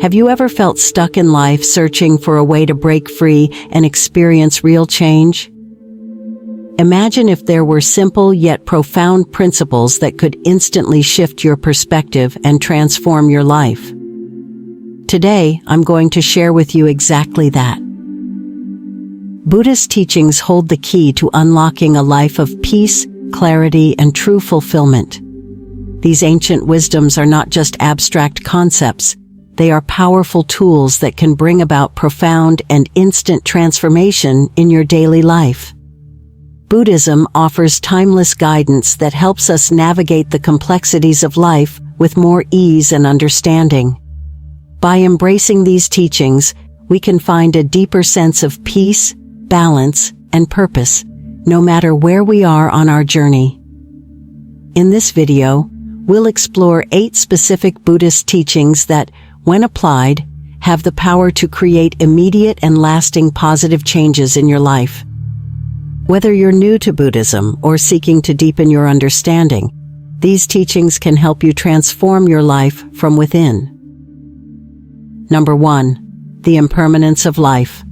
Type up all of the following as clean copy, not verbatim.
Have you ever felt stuck in life searching for a way to break free and experience real change? Imagine if there were simple yet profound principles that could instantly shift your perspective and transform your life. Today, I'm going to share with you exactly that. Buddhist teachings hold the key to unlocking a life of peace, clarity, and true fulfillment. These ancient wisdoms are not just abstract concepts. They are powerful tools that can bring about profound and instant transformation in your daily life. Buddhism offers timeless guidance that helps us navigate the complexities of life with more ease and understanding. By embracing these teachings, we can find a deeper sense of peace, balance, and purpose, no matter where we are on our journey. In this video, we'll explore 8 specific Buddhist teachings that, when applied, have the power to create immediate and lasting positive changes in your life. Whether you're new to Buddhism or seeking to deepen your understanding, these teachings can help you transform your life from within. Number 1. The Impermanence of Life.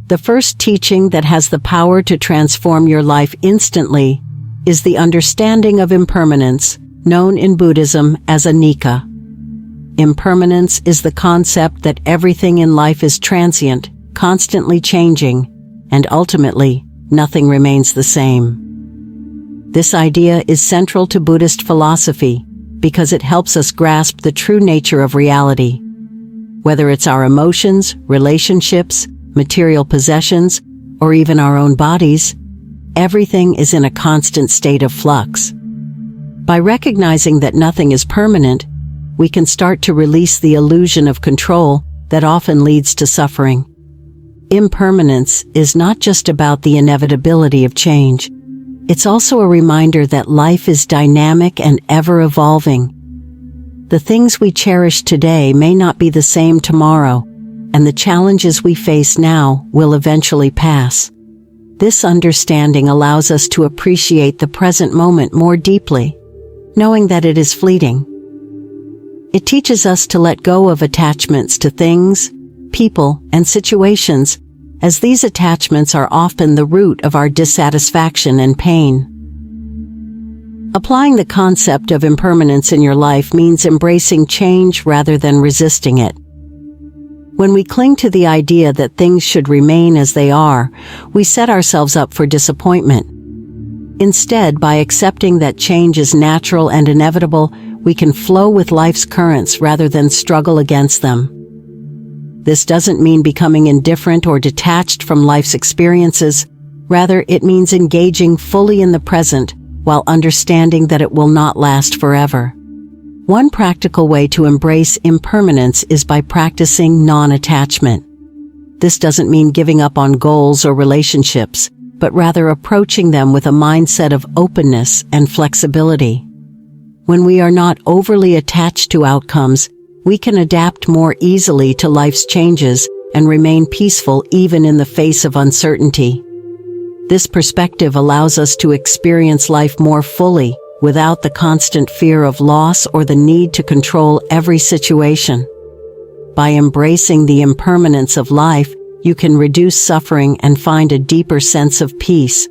The first teaching that has the power to transform your life instantly is the understanding of impermanence, known in Buddhism as anicca. Impermanence is the concept that everything in life is transient, constantly changing, and ultimately, nothing remains the same. This idea is central to Buddhist philosophy because it helps us grasp the true nature of reality. Whether it's our emotions, relationships, material possessions, or even our own bodies, everything is in a constant state of flux. By recognizing that nothing is permanent, we can start to release the illusion of control that often leads to suffering. Impermanence is not just about the inevitability of change. It's also a reminder that life is dynamic and ever-evolving. The things we cherish today may not be the same tomorrow, and the challenges we face now will eventually pass. This understanding allows us to appreciate the present moment more deeply, knowing that it is fleeting. It teaches us to let go of attachments to things, people, and situations, as these attachments are often the root of our dissatisfaction and pain. Applying the concept of impermanence in your life means embracing change rather than resisting it. When we cling to the idea that things should remain as they are, we set ourselves up for disappointment. Instead, by accepting that change is natural and inevitable, we can flow with life's currents rather than struggle against them. This doesn't mean becoming indifferent or detached from life's experiences. Rather, it means engaging fully in the present while understanding that it will not last forever. One practical way to embrace impermanence is by practicing non-attachment. This doesn't mean giving up on goals or relationships, but rather approaching them with a mindset of openness and flexibility. When we are not overly attached to outcomes, we can adapt more easily to life's changes and remain peaceful even in the face of uncertainty. This perspective allows us to experience life more fully, without the constant fear of loss or the need to control every situation. By embracing the impermanence of life, you can reduce suffering and find a deeper sense of peace.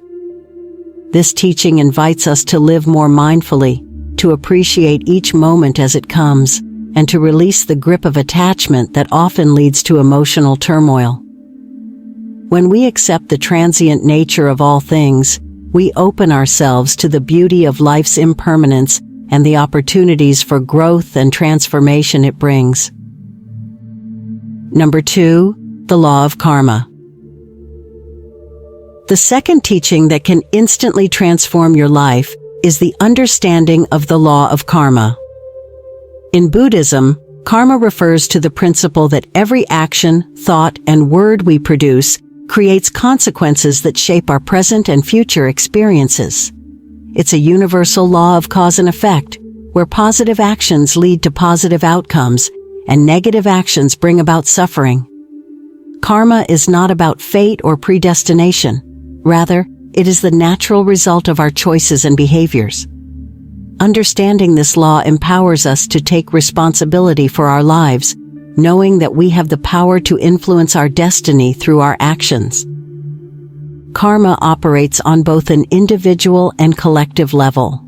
This teaching invites us to live more mindfully, to appreciate each moment as it comes, and to release the grip of attachment that often leads to emotional turmoil. When we accept the transient nature of all things, we open ourselves to the beauty of life's impermanence and the opportunities for growth and transformation it brings. Number 2, the law of karma. The second teaching that can instantly transform your life is the understanding of the law of karma. In Buddhism, karma refers to the principle that every action, thought, and word we produce creates consequences that shape our present and future experiences. It's a universal law of cause and effect, where positive actions lead to positive outcomes, and negative actions bring about suffering. Karma is not about fate or predestination. Rather, it is the natural result of our choices and behaviors. Understanding this law empowers us to take responsibility for our lives, knowing that we have the power to influence our destiny through our actions. Karma operates on both an individual and collective level.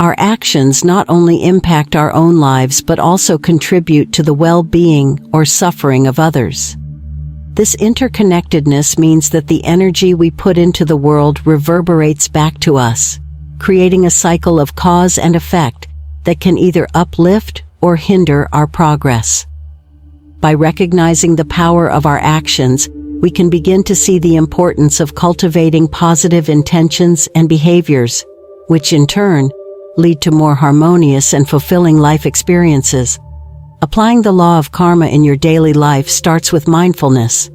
Our actions not only impact our own lives but also contribute to the well-being or suffering of others. This interconnectedness means that the energy we put into the world reverberates back to us, creating a cycle of cause and effect that can either uplift or hinder our progress. By recognizing the power of our actions, we can begin to see the importance of cultivating positive intentions and behaviors, which in turn lead to more harmonious and fulfilling life experiences. Applying the law of karma in your daily life starts with mindfulness.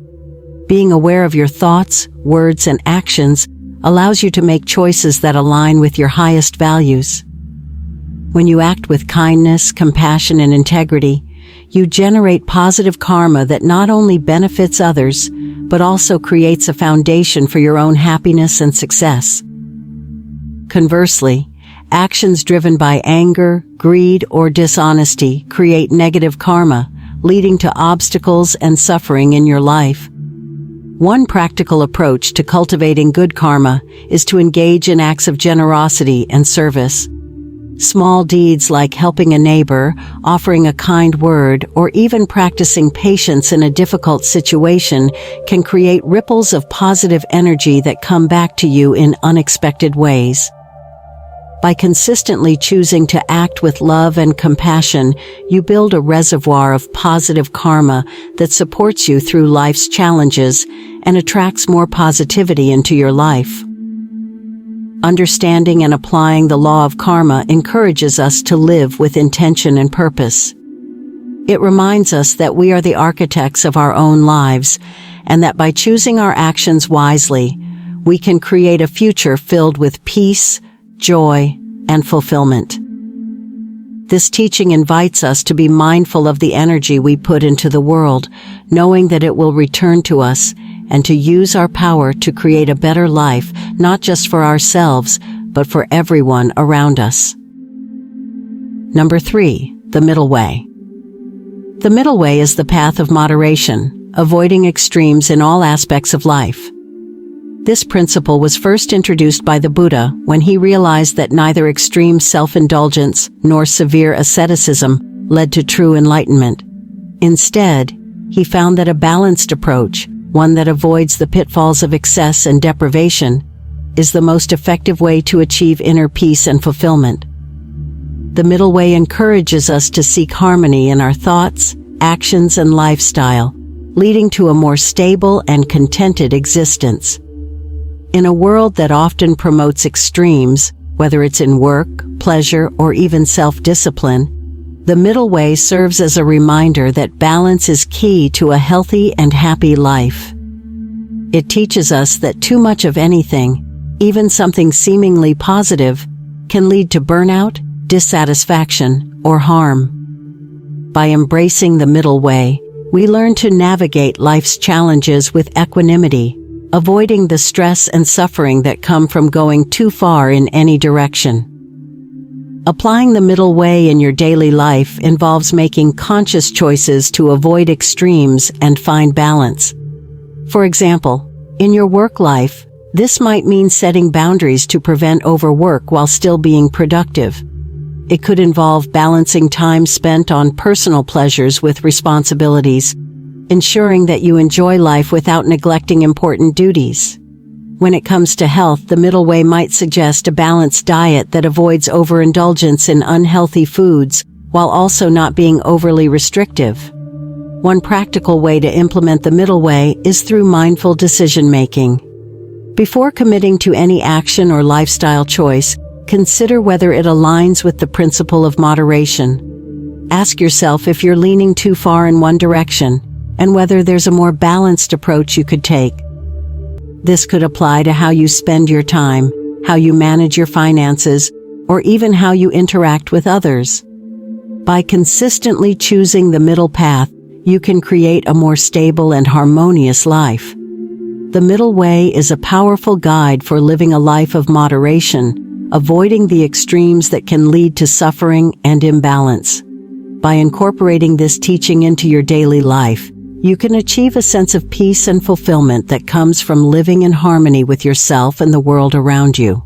Being aware of your thoughts, words, and actions allows you to make choices that align with your highest values. When you act with kindness, compassion, and integrity, you generate positive karma that not only benefits others, but also creates a foundation for your own happiness and success. Conversely, actions driven by anger, greed, or dishonesty create negative karma, leading to obstacles and suffering in your life. One practical approach to cultivating good karma is to engage in acts of generosity and service. Small deeds like helping a neighbor, offering a kind word, or even practicing patience in a difficult situation can create ripples of positive energy that come back to you in unexpected ways. By consistently choosing to act with love and compassion, you build a reservoir of positive karma that supports you through life's challenges and attracts more positivity into your life. Understanding and applying the law of karma encourages us to live with intention and purpose. It reminds us that we are the architects of our own lives, and that by choosing our actions wisely, we can create a future filled with peace, joy, and fulfillment. This teaching invites us to be mindful of the energy we put into the world, knowing that it will return to us, and to use our power to create a better life, not just for ourselves, but for everyone around us. Number 3, the middle way. The middle way is the path of moderation, avoiding extremes in all aspects of life. This principle was first introduced by the Buddha when he realized that neither extreme self-indulgence nor severe asceticism led to true enlightenment. Instead, he found that a balanced approach, one that avoids the pitfalls of excess and deprivation, is the most effective way to achieve inner peace and fulfillment. The middle way encourages us to seek harmony in our thoughts, actions, and lifestyle, leading to a more stable and contented existence. In a world that often promotes extremes, whether it's in work, pleasure, or even self-discipline, the middle way serves as a reminder that balance is key to a healthy and happy life. It teaches us that too much of anything, even something seemingly positive, can lead to burnout, dissatisfaction, or harm. By embracing the middle way, we learn to navigate life's challenges with equanimity, avoiding the stress and suffering that come from going too far in any direction. Applying the middle way in your daily life involves making conscious choices to avoid extremes and find balance. For example, in your work life, this might mean setting boundaries to prevent overwork while still being productive. It could involve balancing time spent on personal pleasures with responsibilities, ensuring that you enjoy life without neglecting important duties. When it comes to health, the middle way might suggest a balanced diet that avoids overindulgence in unhealthy foods, while also not being overly restrictive. One practical way to implement the middle way is through mindful decision-making. Before committing to any action or lifestyle choice, consider whether it aligns with the principle of moderation. Ask yourself if you're leaning too far in one direction, and whether there's a more balanced approach you could take. This could apply to how you spend your time, how you manage your finances, or even how you interact with others. By consistently choosing the middle path, you can create a more stable and harmonious life. The middle way is a powerful guide for living a life of moderation, avoiding the extremes that can lead to suffering and imbalance. By incorporating this teaching into your daily life, you can achieve a sense of peace and fulfillment that comes from living in harmony with yourself and the world around you.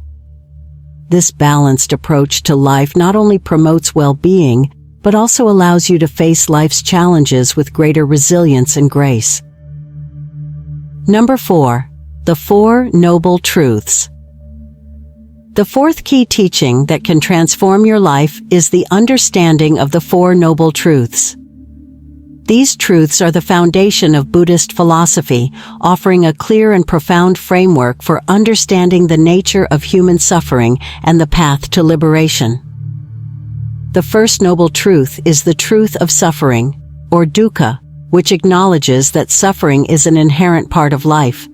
This balanced approach to life not only promotes well-being, but also allows you to face life's challenges with greater resilience and grace. Number 4. The Four Noble Truths. The fourth key teaching that can transform your life is the understanding of the Four Noble Truths. These truths are the foundation of Buddhist philosophy, offering a clear and profound framework for understanding the nature of human suffering and the path to liberation. The first noble truth is the truth of suffering, or dukkha, which acknowledges that suffering is an inherent part of life.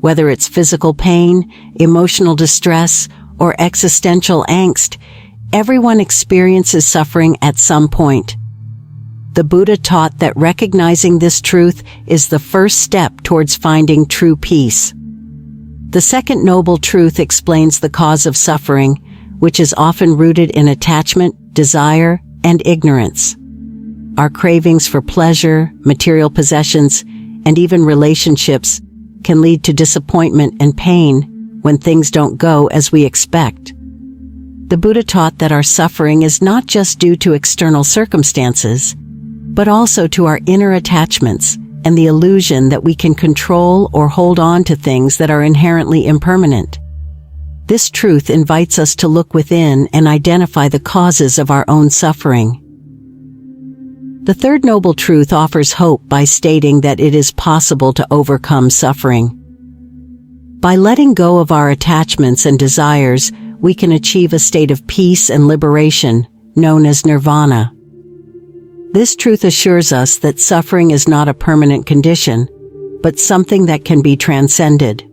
Whether it's physical pain, emotional distress, or existential angst, everyone experiences suffering at some point. The Buddha taught that recognizing this truth is the first step towards finding true peace. The second noble truth explains the cause of suffering, which is often rooted in attachment, desire, and ignorance. Our cravings for pleasure, material possessions, and even relationships can lead to disappointment and pain when things don't go as we expect. The Buddha taught that our suffering is not just due to external circumstances, but also to our inner attachments and the illusion that we can control or hold on to things that are inherently impermanent. This truth invites us to look within and identify the causes of our own suffering. The third noble truth offers hope by stating that it is possible to overcome suffering. By letting go of our attachments and desires, we can achieve a state of peace and liberation, known as nirvana. This truth assures us that suffering is not a permanent condition, but something that can be transcended.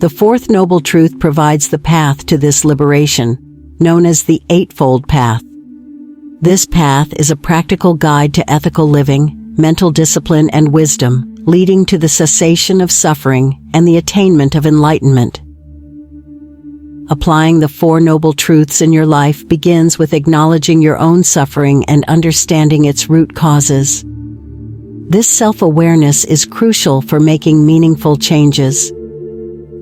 The fourth noble truth provides the path to this liberation, known as the Eightfold Path. This path is a practical guide to ethical living, mental discipline, and wisdom, leading to the cessation of suffering and the attainment of enlightenment. Applying the Four Noble Truths in your life begins with acknowledging your own suffering and understanding its root causes. This self-awareness is crucial for making meaningful changes.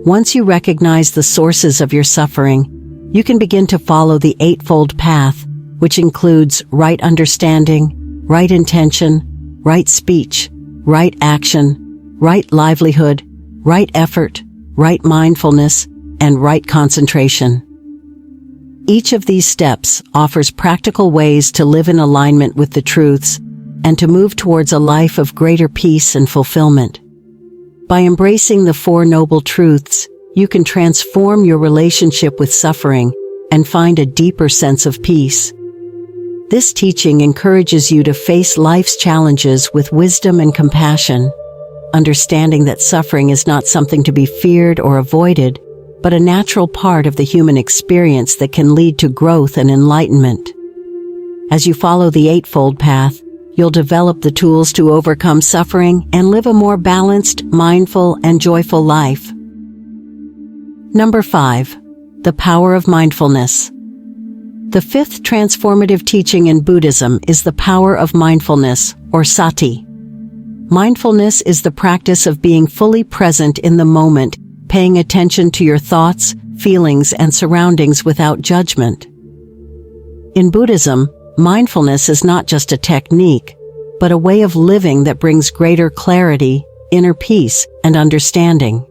Once you recognize the sources of your suffering, you can begin to follow the Eightfold Path, which includes right understanding, right intention, right speech, right action, right livelihood, right effort, right mindfulness, and right concentration. Each of these steps offers practical ways to live in alignment with the truths and to move towards a life of greater peace and fulfillment. By embracing the Four Noble Truths, you can transform your relationship with suffering and find a deeper sense of peace. This teaching encourages you to face life's challenges with wisdom and compassion, understanding that suffering is not something to be feared or avoided, but a natural part of the human experience that can lead to growth and enlightenment. As you follow the Eightfold Path, you'll develop the tools to overcome suffering and live a more balanced, mindful, and joyful life. Number 5. The Power of Mindfulness. The fifth transformative teaching in Buddhism is the power of mindfulness, or sati. Mindfulness is the practice of being fully present in the moment, paying attention to your thoughts, feelings, and surroundings without judgment. In Buddhism, mindfulness is not just a technique, but a way of living that brings greater clarity, inner peace, and understanding.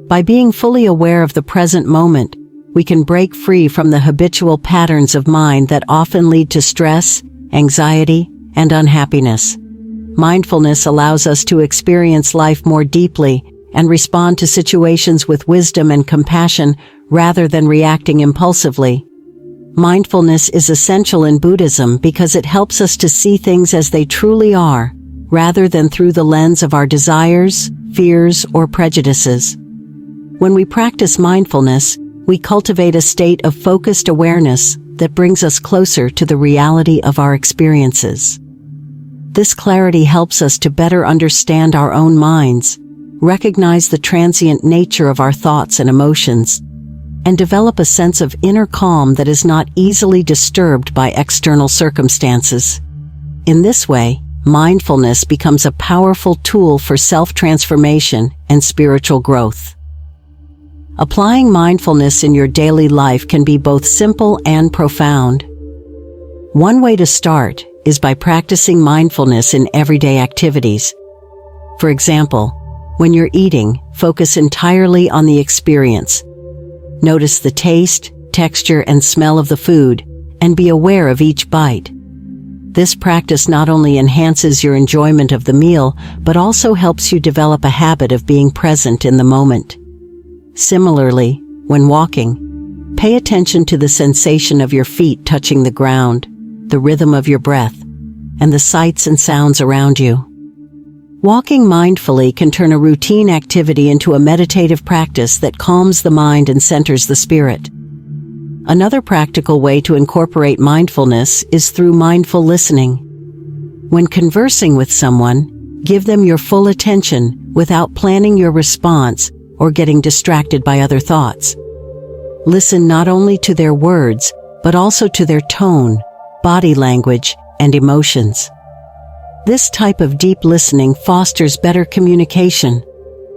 By being fully aware of the present moment, we can break free from the habitual patterns of mind that often lead to stress, anxiety, and unhappiness. Mindfulness allows us to experience life more deeply and respond to situations with wisdom and compassion rather than reacting impulsively. Mindfulness is essential in Buddhism because it helps us to see things as they truly are, rather than through the lens of our desires, fears, or prejudices. When we practice mindfulness, we cultivate a state of focused awareness that brings us closer to the reality of our experiences. This clarity helps us to better understand our own minds, recognize the transient nature of our thoughts and emotions, and develop a sense of inner calm that is not easily disturbed by external circumstances. In this way, mindfulness becomes a powerful tool for self-transformation and spiritual growth. Applying mindfulness in your daily life can be both simple and profound. One way to start is by practicing mindfulness in everyday activities. For example, when you're eating, focus entirely on the experience. Notice the taste, texture, and smell of the food, and be aware of each bite. This practice not only enhances your enjoyment of the meal, but also helps you develop a habit of being present in the moment. Similarly, when walking, pay attention to the sensation of your feet touching the ground, the rhythm of your breath, and the sights and sounds around you. Walking mindfully can turn a routine activity into a meditative practice that calms the mind and centers the spirit. Another practical way to incorporate mindfulness is through mindful listening. When conversing with someone, give them your full attention without planning your response or getting distracted by other thoughts. Listen not only to their words, but also to their tone, body language, and emotions. This type of deep listening fosters better communication,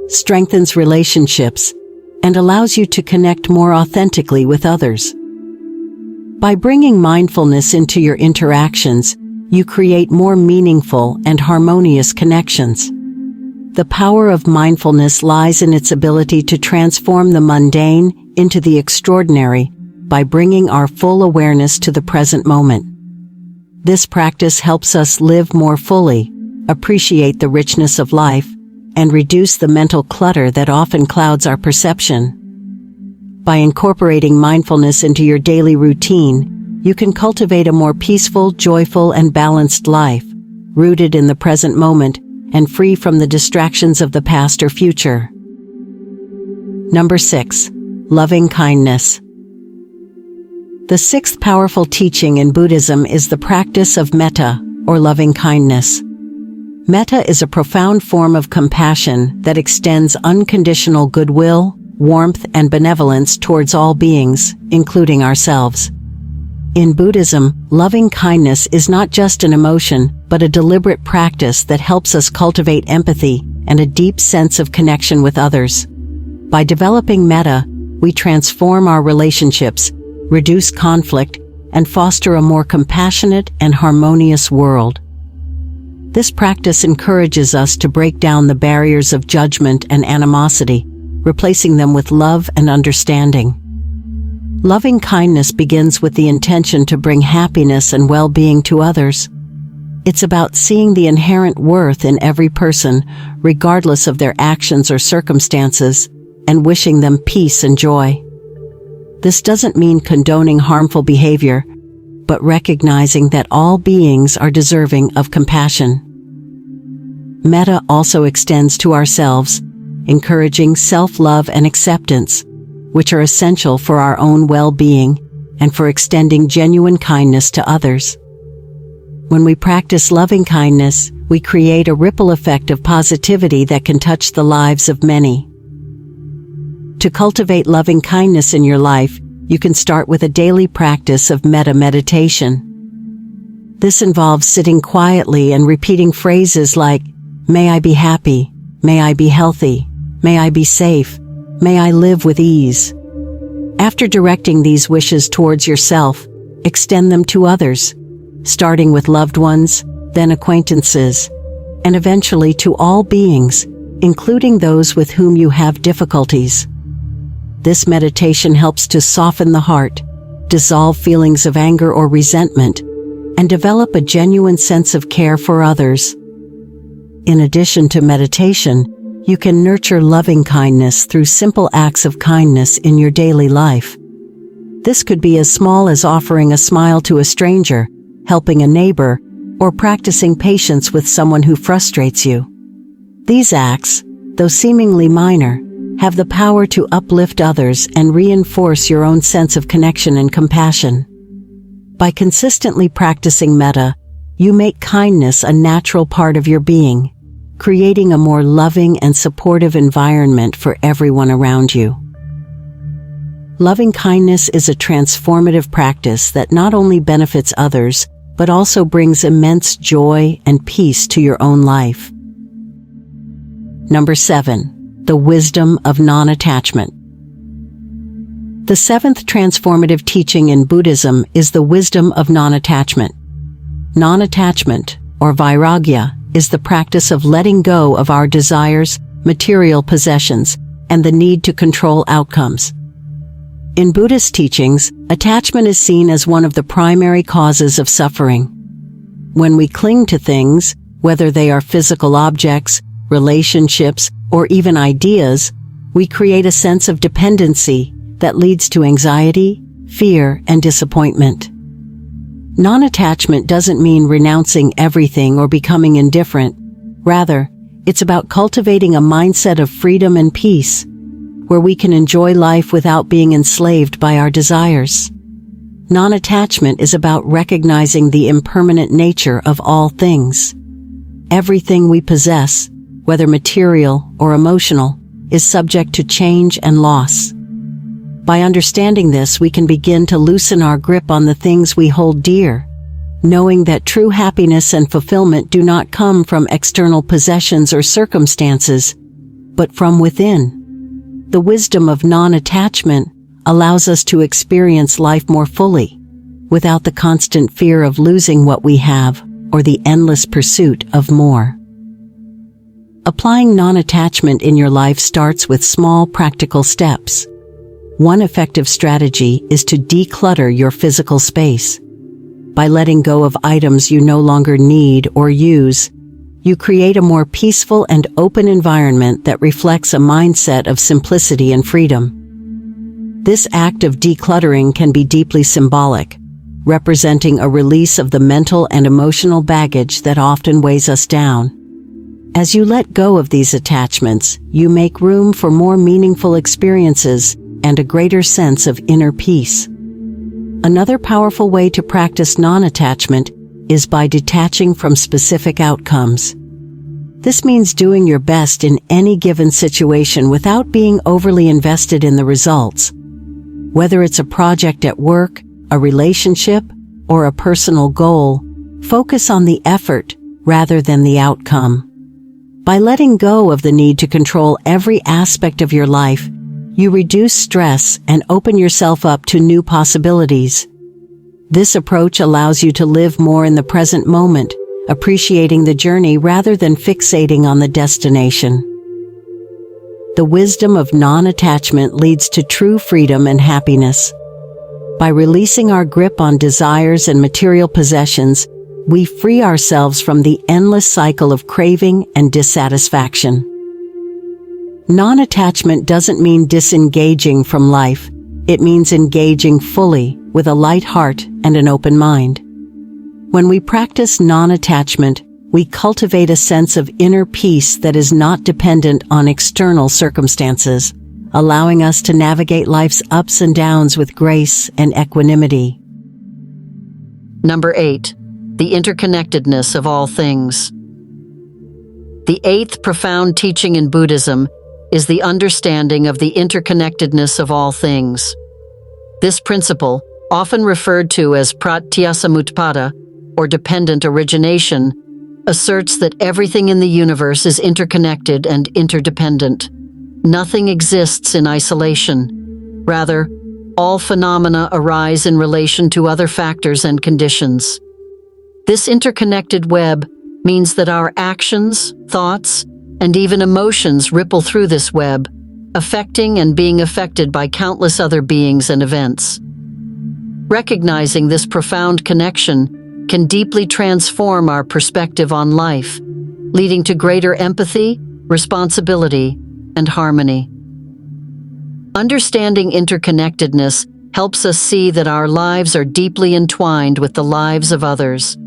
strengthens relationships, and allows you to connect more authentically with others. By bringing mindfulness into your interactions, you create more meaningful and harmonious connections. The power of mindfulness lies in its ability to transform the mundane into the extraordinary by bringing our full awareness to the present moment. This practice helps us live more fully, appreciate the richness of life, and reduce the mental clutter that often clouds our perception. By incorporating mindfulness into your daily routine, you can cultivate a more peaceful, joyful, and balanced life, rooted in the present moment and free from the distractions of the past or future. Number 6. Loving kindness. The sixth powerful teaching in Buddhism is the practice of metta, or loving kindness. Metta is a profound form of compassion that extends unconditional goodwill, warmth, and benevolence towards all beings, including ourselves. In Buddhism, loving kindness is not just an emotion, but a deliberate practice that helps us cultivate empathy and a deep sense of connection with others. By developing metta, we transform our relationships, reduce conflict, and foster a more compassionate and harmonious world. This practice encourages us to break down the barriers of judgment and animosity, replacing them with love and understanding. Loving kindness begins with the intention to bring happiness and well-being to others. It's about seeing the inherent worth in every person, regardless of their actions or circumstances, and wishing them peace and joy. This doesn't mean condoning harmful behavior, but recognizing that all beings are deserving of compassion. Metta also extends to ourselves, encouraging self-love and acceptance, which are essential for our own well-being and for extending genuine kindness to others. When we practice loving kindness, we create a ripple effect of positivity that can touch the lives of many. To cultivate loving kindness in your life, you can start with a daily practice of metta meditation. This involves sitting quietly and repeating phrases like, "May I be happy, may I be healthy, may I be safe, may I live with ease." After directing these wishes towards yourself, extend them to others, starting with loved ones, then acquaintances, and eventually to all beings, including those with whom you have difficulties. This meditation helps to soften the heart, dissolve feelings of anger or resentment, and develop a genuine sense of care for others. In addition to meditation, you can nurture loving kindness through simple acts of kindness in your daily life. This could be as small as offering a smile to a stranger, helping a neighbor, or practicing patience with someone who frustrates you. These acts, though seemingly minor, have the power to uplift others and reinforce your own sense of connection and compassion. By consistently practicing metta, you make kindness a natural part of your being, creating a more loving and supportive environment for everyone around you. Loving kindness is a transformative practice that not only benefits others, but also brings immense joy and peace to your own life. Number 7. The Wisdom of Nonattachment. The seventh transformative teaching in Buddhism is the wisdom of non-attachment. Non-attachment, or vairagya, is the practice of letting go of our desires, material possessions, and the need to control outcomes. In Buddhist teachings, attachment is seen as one of the primary causes of suffering. When we cling to things, whether they are physical objects, relationships, or even ideas, we create a sense of dependency that leads to anxiety, fear, and disappointment. Non-attachment doesn't mean renouncing everything or becoming indifferent. Rather, it's about cultivating a mindset of freedom and peace, where we can enjoy life without being enslaved by our desires. Non-attachment is about recognizing the impermanent nature of all things. Everything we possess, whether material or emotional, is subject to change and loss. By understanding this, we can begin to loosen our grip on the things we hold dear, knowing that true happiness and fulfillment do not come from external possessions or circumstances, but from within. The wisdom of non-attachment allows us to experience life more fully, without the constant fear of losing what we have or the endless pursuit of more. Applying non-attachment in your life starts with small practical steps. One effective strategy is to declutter your physical space. By letting go of items you no longer need or use, you create a more peaceful and open environment that reflects a mindset of simplicity and freedom. This act of decluttering can be deeply symbolic, representing a release of the mental and emotional baggage that often weighs us down. As you let go of these attachments, you make room for more meaningful experiences and a greater sense of inner peace. Another powerful way to practice non-attachment is by detaching from specific outcomes. This means doing your best in any given situation without being overly invested in the results. Whether it's a project at work, a relationship, or a personal goal, focus on the effort rather than the outcome. By letting go of the need to control every aspect of your life, you reduce stress and open yourself up to new possibilities. This approach allows you to live more in the present moment, appreciating the journey rather than fixating on the destination. The wisdom of non-attachment leads to true freedom and happiness. By releasing our grip on desires and material possessions, we free ourselves from the endless cycle of craving and dissatisfaction. Non-attachment doesn't mean disengaging from life. It means engaging fully, with a light heart and an open mind. When we practice non-attachment, we cultivate a sense of inner peace that is not dependent on external circumstances, allowing us to navigate life's ups and downs with grace and equanimity. Number 8. The Interconnectedness of All Things. The eighth profound teaching in Buddhism is the understanding of the interconnectedness of all things. This principle, often referred to as pratyasamutpada, or dependent origination, asserts that everything in the universe is interconnected and interdependent. Nothing exists in isolation. Rather, all phenomena arise in relation to other factors and conditions. This interconnected web means that our actions, thoughts, and even emotions ripple through this web, affecting and being affected by countless other beings and events. Recognizing this profound connection can deeply transform our perspective on life, leading to greater empathy, responsibility, and harmony. Understanding interconnectedness helps us see that our lives are deeply entwined with the lives of others.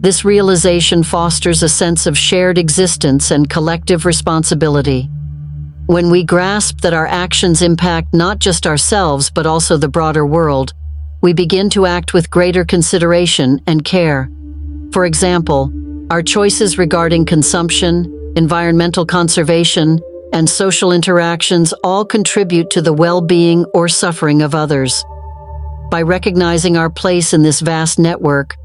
This realization fosters a sense of shared existence and collective responsibility. When we grasp that our actions impact not just ourselves but also the broader world, we begin to act with greater consideration and care. For example, our choices regarding consumption, environmental conservation, and social interactions all contribute to the well-being or suffering of others. By recognizing our place in this vast network,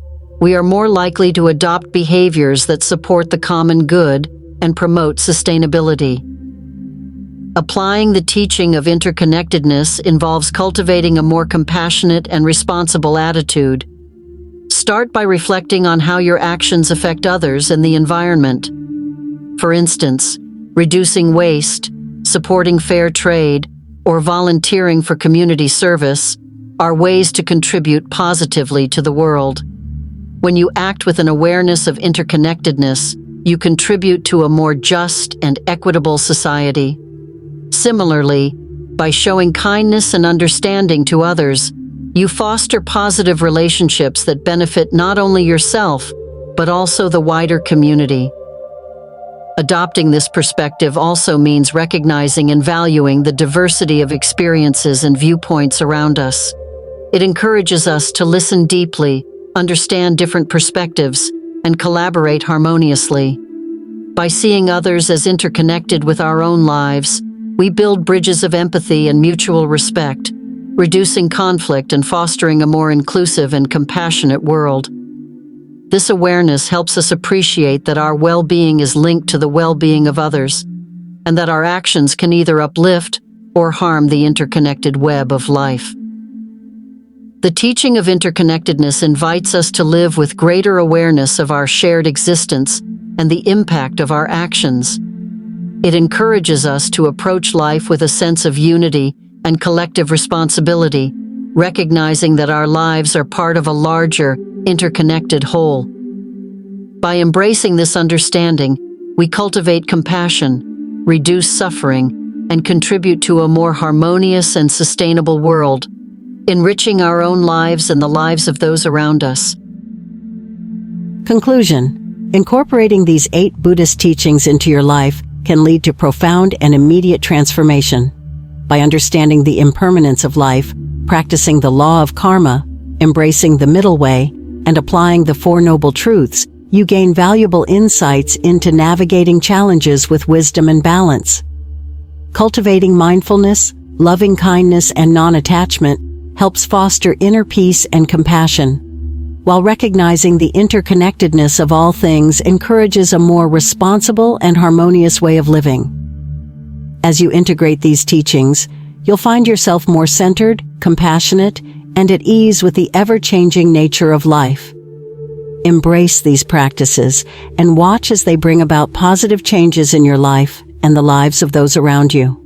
we are more likely to adopt behaviors that support the common good and promote sustainability. Applying the teaching of interconnectedness involves cultivating a more compassionate and responsible attitude. Start by reflecting on how your actions affect others and the environment. For instance, reducing waste, supporting fair trade, or volunteering for community service are ways to contribute positively to the world. When you act with an awareness of interconnectedness, you contribute to a more just and equitable society. Similarly, by showing kindness and understanding to others, you foster positive relationships that benefit not only yourself, but also the wider community. Adopting this perspective also means recognizing and valuing the diversity of experiences and viewpoints around us. It encourages us to listen deeply, understand different perspectives, and collaborate harmoniously. By seeing others as interconnected with our own lives, we build bridges of empathy and mutual respect, reducing conflict and fostering a more inclusive and compassionate world. This awareness helps us appreciate that our well-being is linked to the well-being of others, and that our actions can either uplift or harm the interconnected web of life. The teaching of interconnectedness invites us to live with greater awareness of our shared existence and the impact of our actions. It encourages us to approach life with a sense of unity and collective responsibility, recognizing that our lives are part of a larger, interconnected whole. By embracing this understanding, we cultivate compassion, reduce suffering, and contribute to a more harmonious and sustainable world, enriching our own lives and the lives of those around us. Conclusion: incorporating these 8 Buddhist teachings into your life can lead to profound and immediate transformation. By understanding the impermanence of life, practicing the law of karma, embracing the middle way, and applying the 4 noble truths, you gain valuable insights into navigating challenges with wisdom and balance. Cultivating mindfulness, loving kindness, and non-attachment helps foster inner peace and compassion, while recognizing the interconnectedness of all things encourages a more responsible and harmonious way of living. As you integrate these teachings, you'll find yourself more centered, compassionate, and at ease with the ever-changing nature of life. Embrace these practices and watch as they bring about positive changes in your life and the lives of those around you.